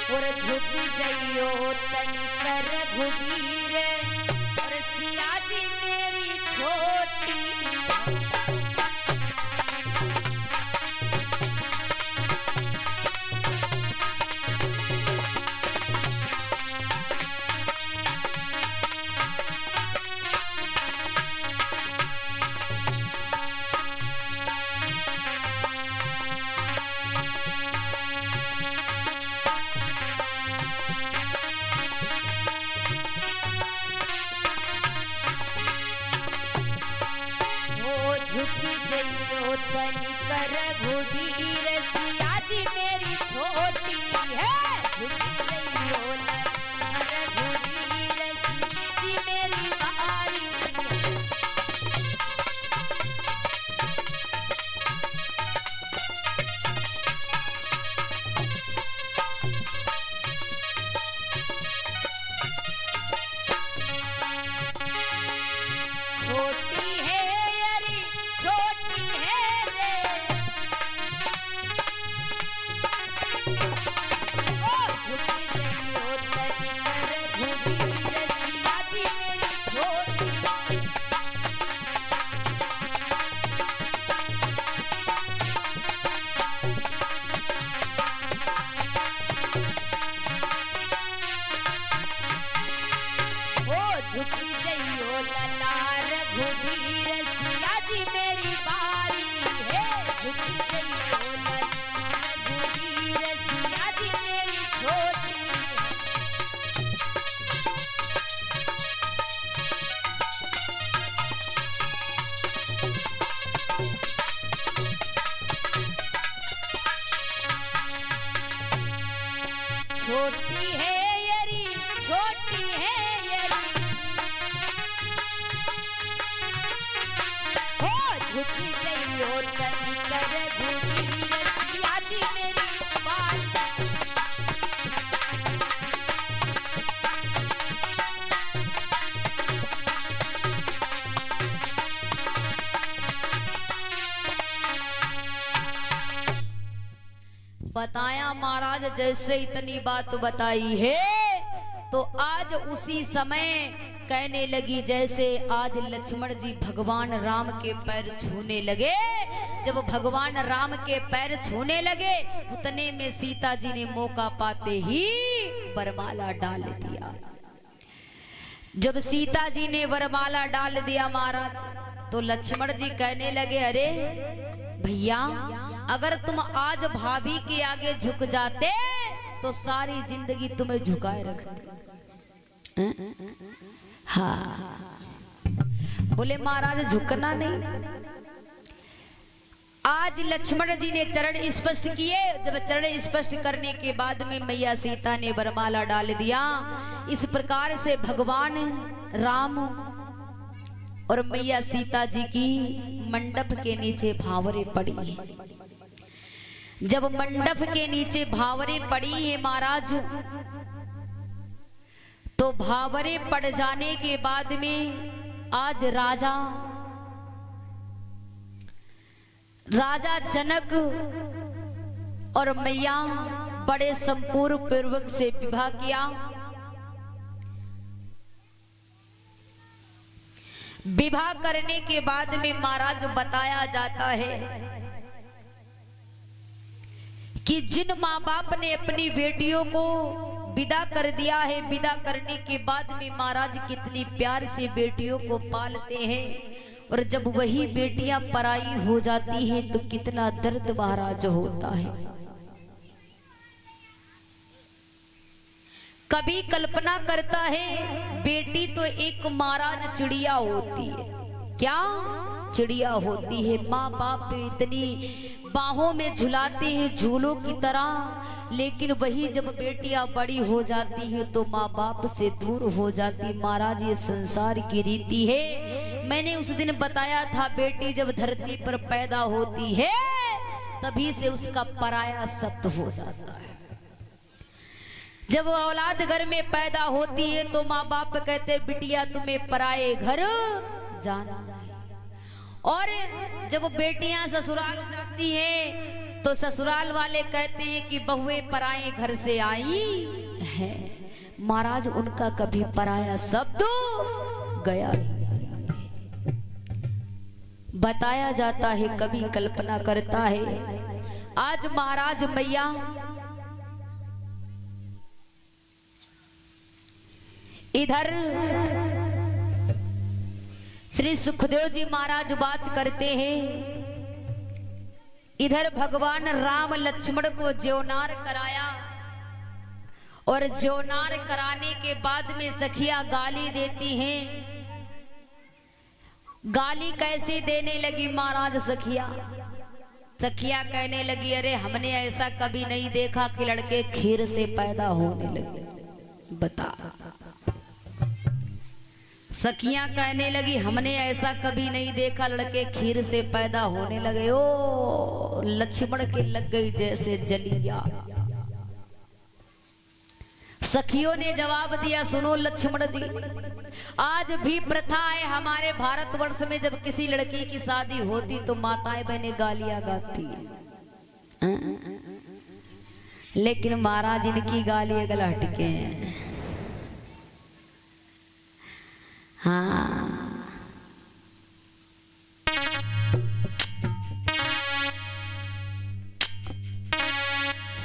और झुकी जइयो तनिकर घुबीर और सिया जी मेरी छोटी। झुकी जइयो तनिकर घुबीर सिया जी मेरी छोटी है। झुकी जइयो तनिकर घुबीर सिया जी मेरी बारी। छोटी है अरे छोटी है रे, ओ झुकी जइयो तनिकर घुबीर सिया जी मेरी छोटी। ओ झुकी जइयो ललार घुबीर सिया जी मेरी बारी है। झुकी जइयो ललार घुबीर सिया जी मेरी छोटी। छोटी है यरी छोटी है यरी, हो झुकी जइयो तनिकर घुबीर सिया जी मेरी बारी। बताया महाराज जैसे इतनी बात बताई है तो आज उसी समय कहने लगी जैसे आज लक्ष्मण जी भगवान राम के पैर छूने लगे। जब भगवान राम के पैर छूने लगे उतने में सीता जी ने मौका पाते ही वरमाला डाल दिया। जब सीता जी ने वरमाला डाल दिया महाराज तो लक्ष्मण जी कहने लगे अरे भैया अगर तुम आज भाभी के आगे झुक जाते तो सारी जिंदगी तुम्हें झुकाए रखते। हाँ बोले महाराज झुकना नहीं। आज लक्ष्मण जी ने चरण स्पष्ट किए। जब चरण स्पष्ट करने के बाद में मैया सीता ने वरमाला डाल दिया। इस प्रकार से भगवान राम और मैया सीता जी की मंडप के नीचे भावरे पड़ी है। जब मंडप के नीचे भावरे पड़ी है महाराज तो भावरे पड़ जाने के बाद में आज राजा जनक और मैया बड़े संपूर्ण पूर्वक से विवाह किया। विवाह करने के बाद में महाराज बताया जाता है कि जिन माँ बाप ने अपनी बेटियों को विदा कर दिया है, विदा करने के बाद में महाराज कितनी प्यार से बेटियों को पालते हैं और जब वही बेटियां पराई हो जाती हैं तो कितना दर्द महाराज होता है। कभी कल्पना करता है बेटी तो एक महाराज चिड़िया होती है। क्या चिड़िया होती है। माँ बाप इतनी बाहों में झुलाते हैं झूलों की तरह, लेकिन वही जब बेटियां बड़ी हो जाती हैं तो माँ बाप से दूर हो जाती। महाराज ये संसार की रीति है। मैंने उस दिन बताया था बेटी जब धरती पर पैदा होती है तभी से उसका पराया शब्द हो जाता है। जब औलाद घर में पैदा होती है तो माँ बाप कहते बिटिया तुम्हें पराये घर जाना। और जब बेटियां ससुराल जाती हैं तो ससुराल वाले कहते हैं कि बहुएं पराए घर से आई है। महाराज उनका कभी पराया शब्द गया नहीं। बताया जाता है, कभी कल्पना करता है। आज महाराज मैया इधर श्री सुखदेव जी महाराज बात करते हैं, इधर भगवान राम लक्ष्मण को ज्योनार कराया और ज्योनार कराने के बाद में सखिया गाली देती हैं। गाली कैसे देने लगी महाराज सखिया कहने लगी, अरे हमने ऐसा कभी नहीं देखा कि लड़के खीर से पैदा होने लगे। बता, सखियां कहने लगी हमने ऐसा कभी नहीं देखा लड़के खीर से पैदा होने लगे। ओ लक्ष्मण के लग गई जैसे जलिया। सखियों ने जवाब दिया, सुनो लक्ष्मण जी, आज भी प्रथा है हमारे भारतवर्ष में, जब किसी लड़की की शादी होती तो माताएं बहनें गालियां गाती है। लेकिन महाराज इनकी गाली अगल हटके हैं। हाँ,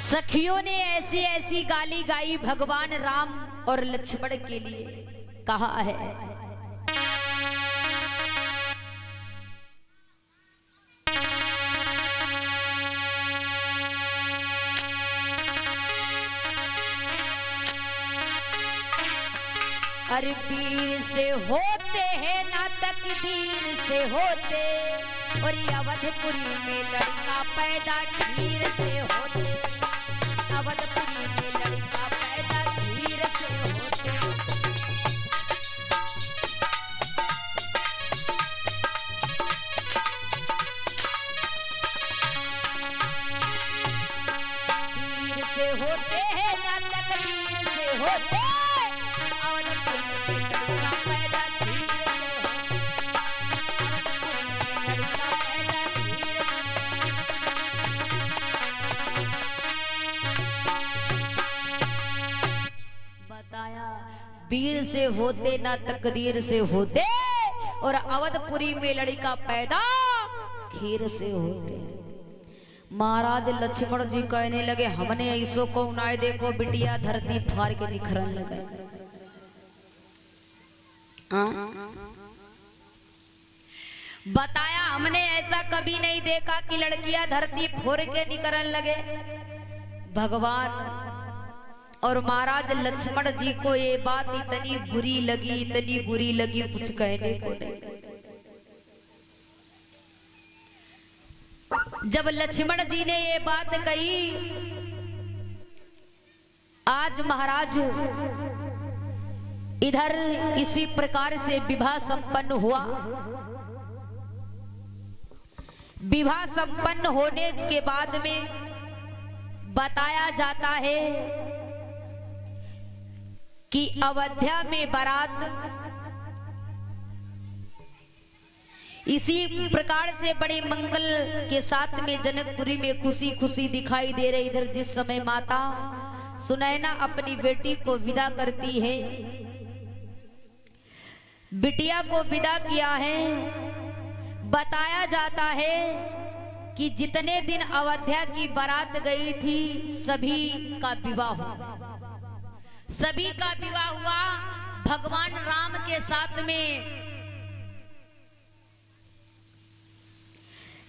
सखियों ने ऐसी ऐसी गाली गाई भगवान राम और लक्ष्मण के लिए। कहा है, अरे पीर से होते हैं ना तकदीर से होते, और ये अवधपुरी में लड़का पैदा खीर से होते। अवधपुरी में लड़का पैदा खीर से होते। खीर से होते हैं ना तकदीर से होते, वीर से होते ना तकदीर से होते, और अवधपुरी में लड़का पैदा खीर से होते। महाराज लक्ष्मण जी कहने लगे, हमने ऐसो को नाय देखो बिटिया धरती फाड़ के निखरन लगे। बताया, हमने ऐसा कभी नहीं देखा कि लड़कियां धरती फोड़ के निकलने लगे। भगवान और महाराज लक्ष्मण जी को ये बात इतनी बुरी लगी कुछ कहने को नहीं। जब लक्ष्मण जी ने ये बात कही, आज महाराज इधर इसी प्रकार से विवाह संपन्न हुआ। विवाह संपन्न होने के बाद में बताया जाता है कि अयोध्या में बारात इसी प्रकार से बड़े मंगल के साथ में जनकपुरी में खुशी खुशी दिखाई दे रही। इधर जिस समय माता सुनैना अपनी बेटी को विदा करती है, बिटिया को विदा किया है, बताया जाता है कि जितने दिन अयोध्या की बारात गई थी सभी का विवाह हुआ। सभी का विवाह हुआ। भगवान राम के साथ में,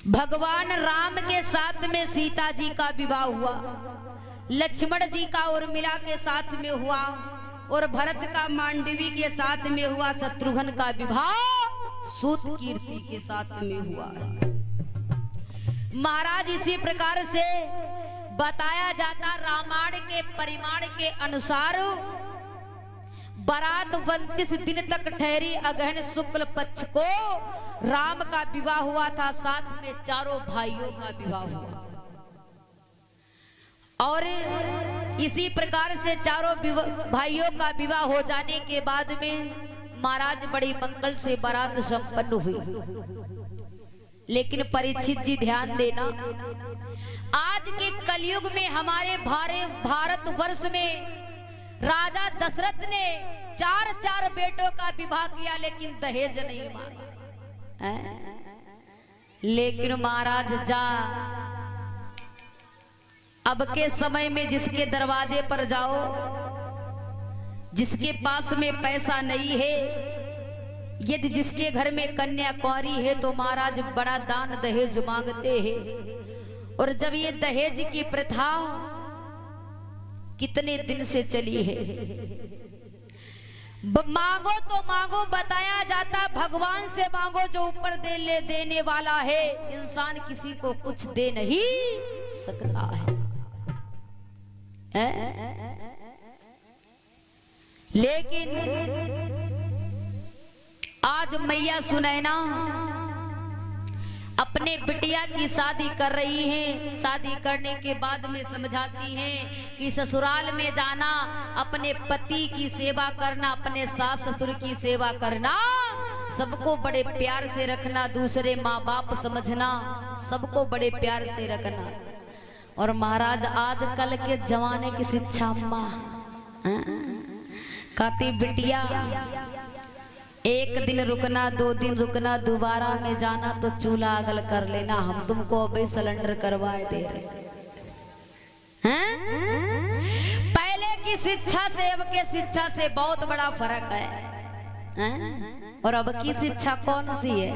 भगवान राम के साथ में सीता जी का विवाह हुआ, लक्ष्मण जी का उर्मिला के साथ में हुआ, और भरत का मांडवी के साथ में हुआ, शत्रुघ्न का विवाह सूत कीर्ति के साथ में हुआ। महाराज इसी प्रकार से बताया जाता, रामायण के परिमाण के अनुसार बारात 29 दिन तक ठहरी। अगहन शुक्ल पक्ष को राम का विवाह हुआ था, साथ में चारों भाइयों का विवाह हुआ। और इसी प्रकार से चारों भाइयों का विवाह हो जाने के बाद में महाराज बड़ी मंगल से बारात संपन्न हुई। लेकिन परीक्षित जी ध्यान देना, आज के कलयुग में हमारे भारतवर्ष में राजा दशरथ ने 4 बेटों का विवाह किया, लेकिन दहेज नहीं मांगा। लेकिन महाराज जा अब के समय में जिसके दरवाजे पर जाओ, जिसके पास में पैसा नहीं है, यदि जिसके घर में कन्या कुंवारी है, तो महाराज बड़ा दान दहेज मांगते हैं। और जब ये दहेज की प्रथा कितने दिन से चली है, मांगो तो मांगो, बताया जाता भगवान से मांगो जो ऊपर देने वाला है, इंसान किसी को कुछ दे नहीं सकता है। लेकिन आज मैया सुनैना अपने बिटिया की शादी कर रही हैं। शादी करने के बाद में समझाती हैं कि ससुराल में जाना, अपने पति की सेवा करना, अपने सास ससुर की सेवा करना, सबको बड़े प्यार से रखना, दूसरे माँ बाप समझना, सबको बड़े प्यार से रखना। और महाराज आजकल के जमाने की शिक्षा माँ कहती बिटिया एक दिन रुकना, 2 दिन रुकना, दोबारा में जाना तो चूल्हा अगल कर लेना, हम तुमको अभी सिलेंडर करवाए दे रहे हैं। पहले की शिक्षा से अब के शिक्षा से बहुत बड़ा फर्क है। और अब की शिक्षा कौन सी है?